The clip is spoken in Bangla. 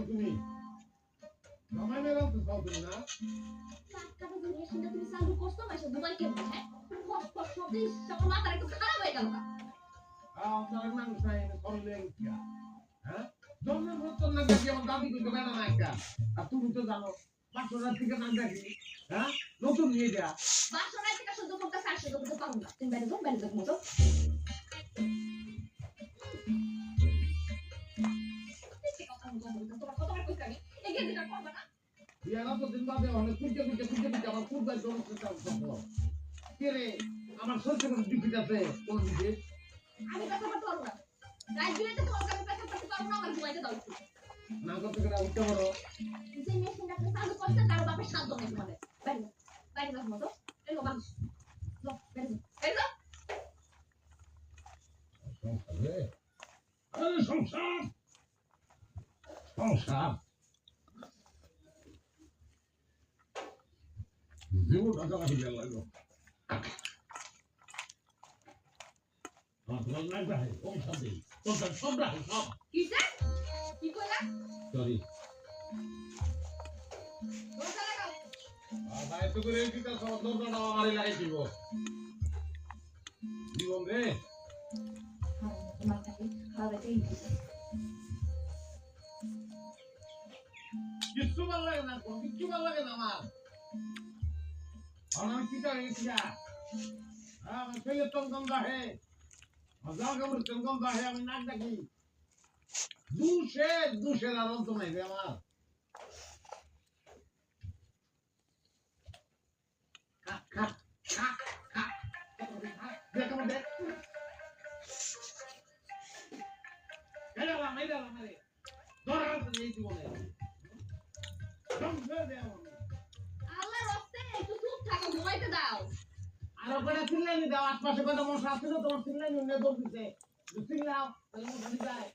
তুমি জামাই মেলা তো চাও তুমি না টাকাটা যে মেশিনটা তুমি চালু করছো মাসে দুবাই কেমন হ্যাঁ ফট ফট শব্দে আমার মাথা একটু খারাপ হয়ে গেল আপনার মানুষ নাই করলে কিয়া হ্যাঁ জন্মের মতন না দেখি আমার দাবি কিন্তু কেন না একটা আর তুমি তো জানো 500 টাকা থেকে না দেখি হ্যাঁ নতুন নিয়ে যা 500 টাকা থেকে শুধু করতে 400 টাকা করতে পারো না তুমি বাইরে যাও মতো আমার খুব আমার সত্যি কোনো ডিফিট আছে কোন দিকে আমি কথা বলতে পারবো না রাত দিলে তো তোমার কাছে টাকা করতে পারবো না আমার ঘুমাইতে দাও না করতে গেলে উঠতে পারো যে মেশিনটা আপনি চালু করতে তার বাপের সাধ্য নেই তোমাদের বাইরে যাও মতো এই বাবা যাও বাইরে যাও সংসার সংসার জীবনটা জমা দিয়ে লাগলো তোমার লাগবে কম সাথে তোর সব রাখো সব কিসে কি কইলা সরি দোসা লাগাও ভাই তো করে কি কাজ সব দরকার আমারই লাগাই দিব জীবন রে তোমার কাছে খাওয়াতেই কিচ্ছু ভালো লাগে না কিচ্ছু ভালো লাগে না আমার কি হয়েছে আমার ছেলে তঙ্গম দাহে हजार का तंगम दाहे আমি নাক দেখি দুশে আর অন্ত নাই রে আমার খা দেখো দেখ এলা মারে দরার নেই জীবনে সংসার দে আমার আল্লাহ রাস্তে একটু চুপ থাকো ঘুমাইতে দাও আর ওখানে চিল্লাইনি দাও আশপাশে কত মশা আছে তো তোমার চিল্লাইনি নে বলতেছে চিল্লাও তাহলে মশা যায়